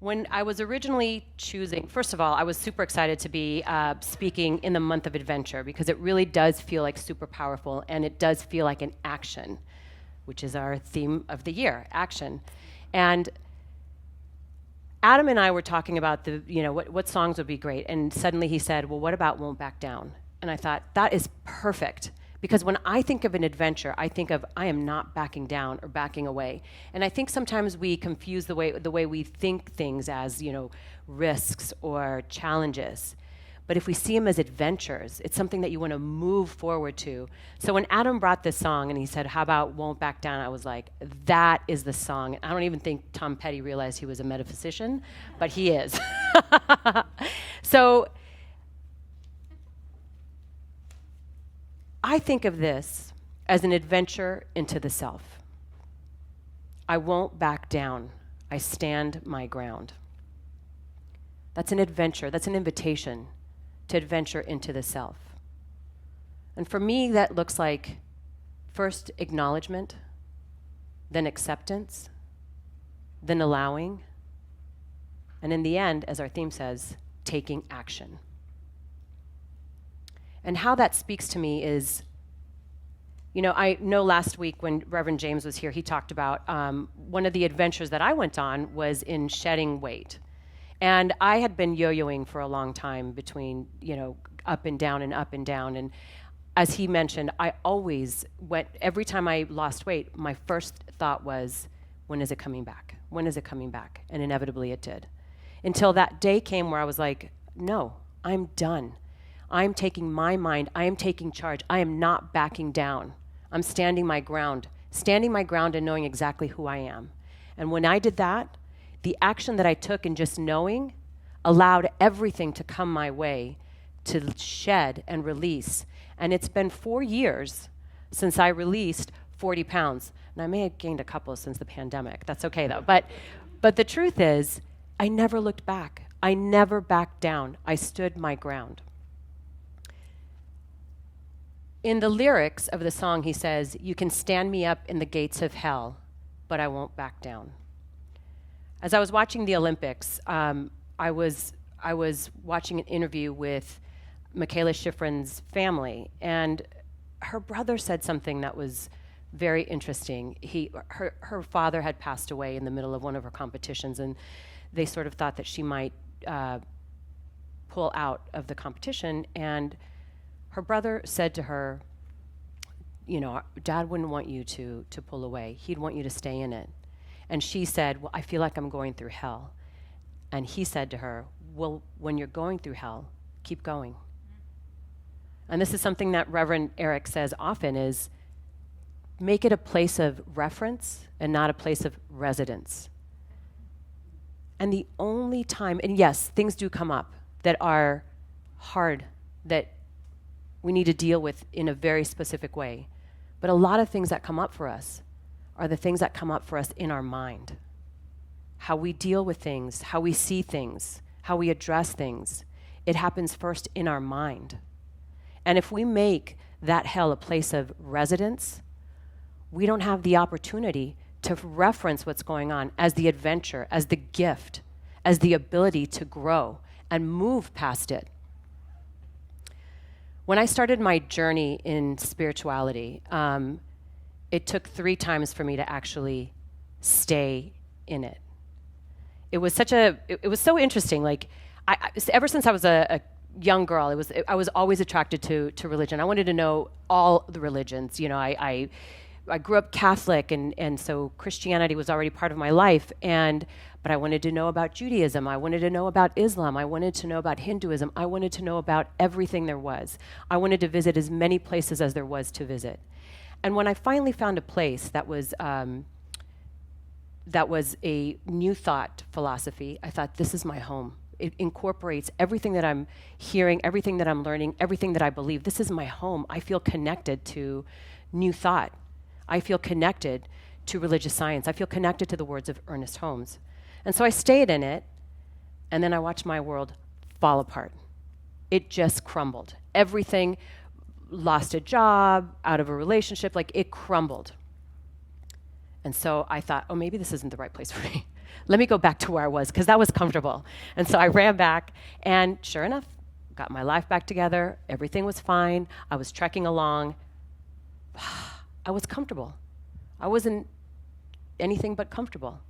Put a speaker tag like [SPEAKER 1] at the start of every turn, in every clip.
[SPEAKER 1] When I was originally choosing, first of all, I was super excited to be speaking in the month of adventure because it really does feel like super powerful and it does feel like an action, which is our theme of the year, action. And Adam and I were talking about what songs would be great, and suddenly he said, "Well, what about Won't Back Down?" And I thought that is perfect because when I think of an adventure, I think of I am not backing down or backing away, and I think sometimes we confuse the way we think things as risks or challenges. But if we see them as adventures, it's something that you want to move forward to. So when Adam brought this song and he said, "How about Won't Back Down?" I was like, that is the song. I don't even think Tom Petty realized he was a metaphysician, but he is. So I think of this as an adventure into the self. I won't back down. I stand my ground. That's an adventure. That's an invitation to adventure into the self. And for me, that looks like first acknowledgement, then acceptance, then allowing, and in the end, as our theme says, taking action. And how that speaks to me is, I know last week when Reverend James was here, he talked about one of the adventures that I went on was in shedding weight. And I had been yo-yoing for a long time between, up and down and up and down. And as he mentioned, I always went, every time I lost weight, my first thought was, when is it coming back? When is it coming back? And inevitably it did. Until that day came where I was like, no, I'm done. I'm taking my mind. I am taking charge. I am not backing down. I'm standing my ground and knowing exactly who I am. And when I did that, the action that I took in just knowing allowed everything to come my way to shed and release. And it's been 4 years since I released 40 pounds. And I may have gained a couple since the pandemic. That's okay, though. But the truth is, I never looked back. I never backed down. I stood my ground. In the lyrics of the song, he says, "You can stand me up in the gates of hell, but I won't back down." As I was watching the Olympics, I was watching an interview with Michaela Schifrin's family, and her brother said something that was very interesting. Her father had passed away in the middle of one of her competitions, and they sort of thought that she might pull out of the competition. And her brother said to her, "Dad wouldn't want you to pull away. He'd want you to stay in it." And she said, "Well, I feel like I'm going through hell." And he said to her, "Well, when you're going through hell, keep going." And this is something that Reverend Eric says often is, make it a place of reference and not a place of residence. And the only time, and yes, things do come up that are hard, that we need to deal with in a very specific way. But a lot of things that come up for us are the things that come up for us in our mind. How we deal with things, how we see things, how we address things. It happens first in our mind. And if we make that hell a place of residence, we don't have the opportunity to reference what's going on as the adventure, as the gift, as the ability to grow and move past it. When I started my journey in spirituality, it took 3 times for me to actually stay in it. It was so interesting. Like, ever since I was a young girl, I was always attracted to religion. I wanted to know all the religions. I grew up Catholic, and so Christianity was already part of my life. But I wanted to know about Judaism. I wanted to know about Islam. I wanted to know about Hinduism. I wanted to know about everything there was. I wanted to visit as many places as there was to visit. And when I finally found a place that was a new thought philosophy, I thought, this is my home. It incorporates everything that I'm hearing, everything that I'm learning, everything that I believe. This is my home. I feel connected to new thought. I feel connected to religious science. I feel connected to the words of Ernest Holmes. And so I stayed in it, and then I watched my world fall apart. It just crumbled. Everything, lost a job, out of a relationship, like it crumbled. And so I thought, oh, maybe this isn't the right place for me. Let me go back to where I was because that was comfortable. And so I ran back, and sure enough, got my life back together. Everything was fine. I was trekking along. I was comfortable. I wasn't anything but comfortable.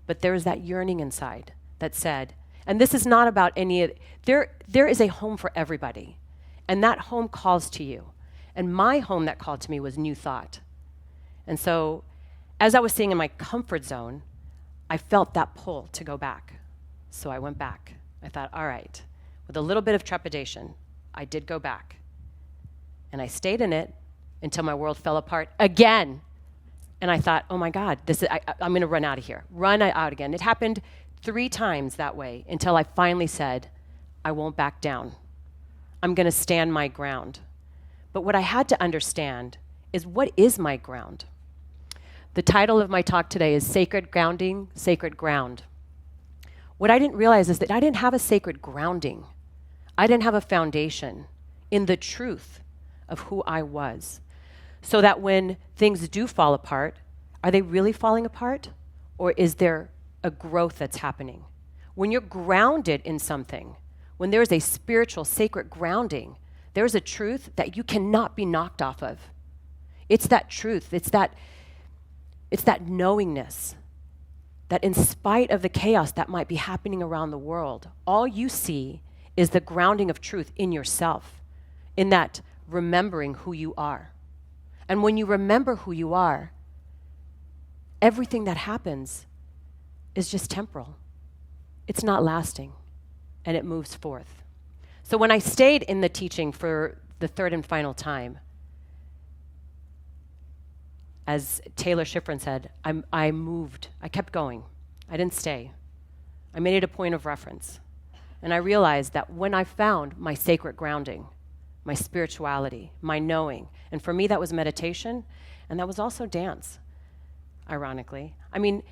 [SPEAKER 1] But there was that yearning inside that said, and this is not about there is a home for everybody. And that home calls to you. And my home that called to me was new thought. And so as I was staying in my comfort zone, I felt that pull to go back. So I went back. I thought, all right, with a little bit of trepidation, I did go back. And I stayed in it until my world fell apart again. And I thought, oh my God, I'm going to run out of here. Run out again. It happened 3 times that way until I finally said, I won't back down. I'm going to stand my ground. But what I had to understand is, what is my ground? The title of my talk today is Sacred Grounding, Sacred Ground. What I didn't realize is that I didn't have a sacred grounding. I didn't have a foundation in the truth of who I was. So that when things do fall apart, are they really falling apart? Or is there a growth that's happening? When you're grounded in something, when there's a spiritual, sacred grounding, there's a truth that you cannot be knocked off of. It's that truth. It's that knowingness that in spite of the chaos that might be happening around the world, all you see is the grounding of truth in yourself, in that remembering who you are. And when you remember who you are, everything that happens is just temporal. It's not lasting, and it moves forth. So when I stayed in the teaching for the third and final time, as Taylor Schifrin said, I moved. I kept going. I didn't stay. I made it a point of reference. And I realized that when I found my sacred grounding, my spirituality, my knowing, and for me that was meditation, and that was also dance, ironically. I mean,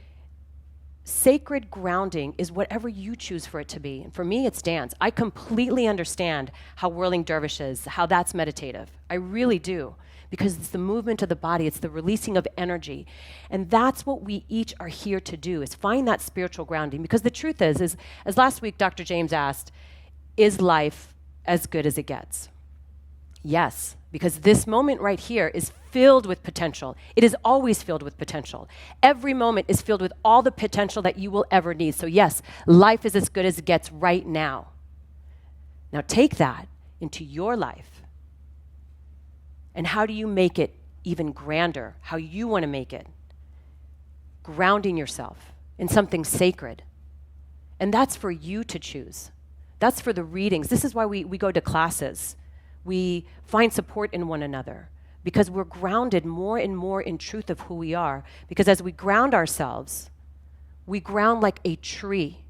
[SPEAKER 1] sacred grounding is whatever you choose for it to be. And for me, it's dance. I completely understand how whirling dervish is, how that's meditative. I really do. Because it's the movement of the body, it's the releasing of energy. And that's what we each are here to do, is find that spiritual grounding. Because the truth is as last week Dr. James asked, is life as good as it gets? Yes, because this moment right here is filled with potential. It is always filled with potential. Every moment is filled with all the potential that you will ever need. So yes, life is as good as it gets right now. Now take that into your life. And how do you make it even grander? How you want to make it? Grounding yourself in something sacred. And that's for you to choose. That's for the readings. This is why we go to classes. We find support in one another because we're grounded more and more in truth of who we are. Because as we ground ourselves, we ground like a tree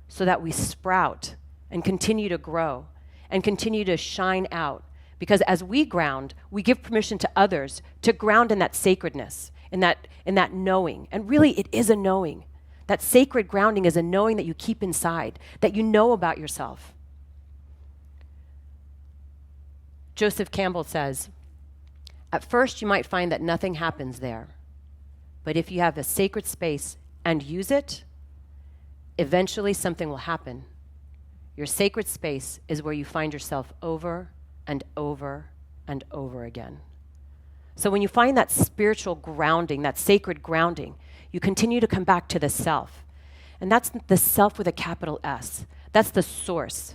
[SPEAKER 1] so that we sprout and continue to grow and continue to shine out. Because as we ground, we give permission to others to ground in that sacredness, in that knowing. And really, it is a knowing. That sacred grounding is a knowing that you keep inside, that you know about yourself. Joseph Campbell says, at first you might find that nothing happens there. But if you have a sacred space and use it, eventually something will happen. Your sacred space is where you find yourself over and over and over again. So when you find that spiritual grounding, that sacred grounding, you continue to come back to the self. And that's the self with a capital S. That's the source.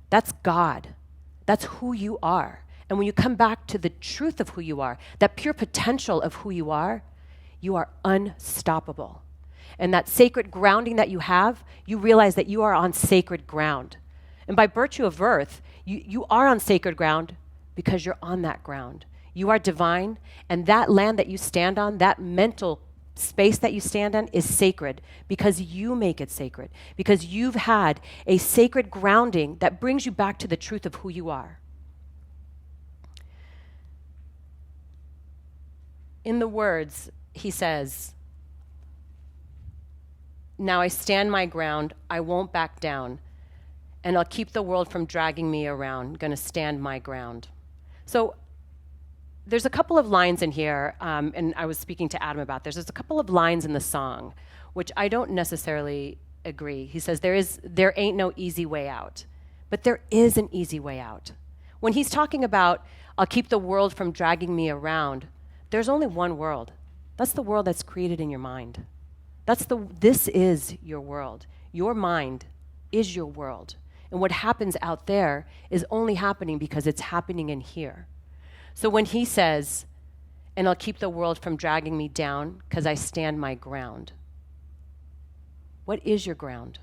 [SPEAKER 1] That's God. That's who you are. And when you come back to the truth of who you are, that pure potential of who you are unstoppable. And that sacred grounding that you have, you realize that you are on sacred ground. And by virtue of birth, you are on sacred ground because you're on that ground. You are divine, and that land that you stand on, that mental space that you stand on is sacred because you make it sacred, because you've had a sacred grounding that brings you back to the truth of who you are. In the words, he says, now I stand my ground, I won't back down, and I'll keep the world from dragging me around. Gonna stand my ground. So there's a couple of lines in here, and I was speaking to Adam about this. There's a couple of lines in the song which I don't necessarily agree. He says there ain't no easy way out, but there is an easy way out. When he's talking about, I'll keep the world from dragging me around, there's only one world. That's the world that's created in your mind. This is your world. Your mind is your world. And what happens out there is only happening because it's happening in here. So when he says, and I'll keep the world from dragging me down because I stand my ground, what is your ground?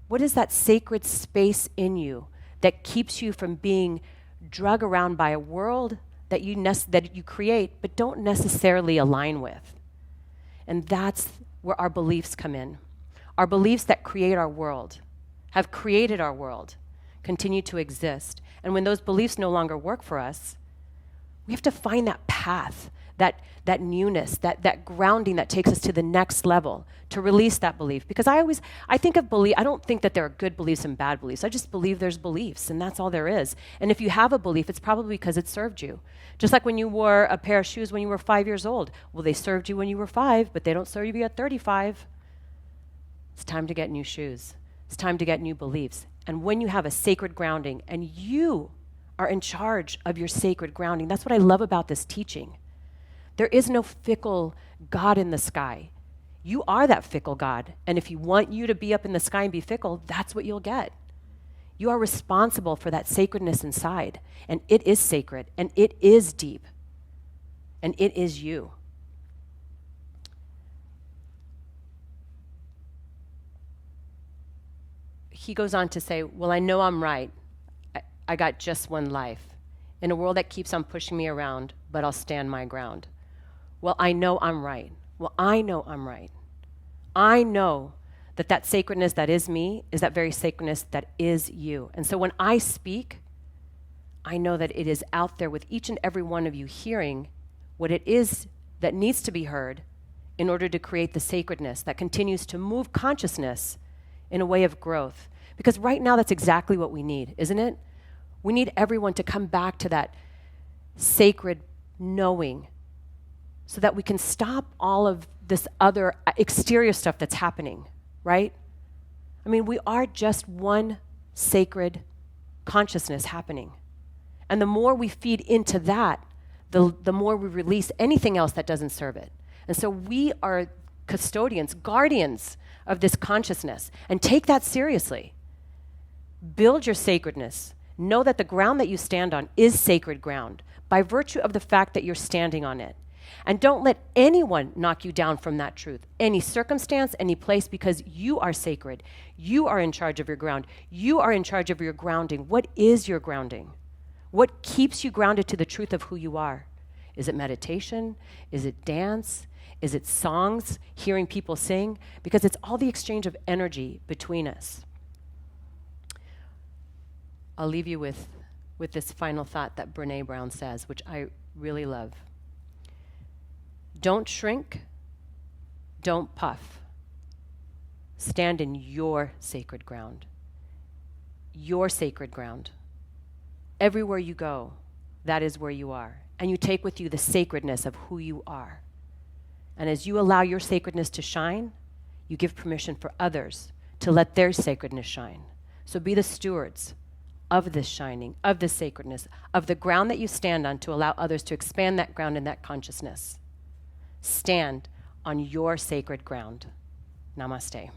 [SPEAKER 1] What is that sacred space in you that keeps you from being drug around by a world that you create but don't necessarily align with? And that's where our beliefs come in. Our beliefs that create our world, have created our world, continue to exist. And when those beliefs no longer work for us, we have to find that path, that newness, that grounding that takes us to the next level to release that belief. Because I think of belief, I don't think that there are good beliefs and bad beliefs. I just believe there's beliefs, and that's all there is. And if you have a belief, it's probably because it served you. Just like when you wore a pair of shoes when you were 5 years old. Well, they served you when you were 5, but they don't serve you at 35. It's time to get new shoes. It's time to get new beliefs. And when you have a sacred grounding, and you are in charge of your sacred grounding, that's what I love about this teaching. There is no fickle God in the sky. You are that fickle God. And if you want you to be up in the sky and be fickle, that's what you'll get. You are responsible for that sacredness inside. And it is sacred. And it is deep. And it is you. He goes on to say, well, I know I'm right. I got just one life. In a world that keeps on pushing me around, but I'll stand my ground. Well, I know I'm right. Well, I know I'm right. I know that sacredness that is me is that very sacredness that is you. And so when I speak, I know that it is out there with each and every one of you hearing what it is that needs to be heard in order to create the sacredness that continues to move consciousness in a way of growth. Because right now that's exactly what we need, isn't it? We need everyone to come back to that sacred knowing so that we can stop all of this other exterior stuff that's happening, right? I mean, we are just one sacred consciousness happening. And the more we feed into that, the more we release anything else that doesn't serve it. And so we are custodians, guardians of this consciousness, and take that seriously. Build your sacredness. Know that the ground that you stand on is sacred ground by virtue of the fact that you're standing on it. And don't let anyone knock you down from that truth, any circumstance, any place, because you are sacred. You are in charge of your ground. You are in charge of your grounding. What is your grounding? What keeps you grounded to the truth of who you are? Is it meditation? Is it dance? Is it songs, hearing people sing? Because it's all the exchange of energy between us. I'll leave you with this final thought that Brené Brown says, which I really love. Don't shrink, don't puff. Stand in your sacred ground. Your sacred ground. Everywhere you go, that is where you are. And you take with you the sacredness of who you are. And as you allow your sacredness to shine, you give permission for others to let their sacredness shine. So be the stewards of this shining, of this sacredness, of the ground that you stand on, to allow others to expand that ground and that consciousness. Stand on your sacred ground. Namaste.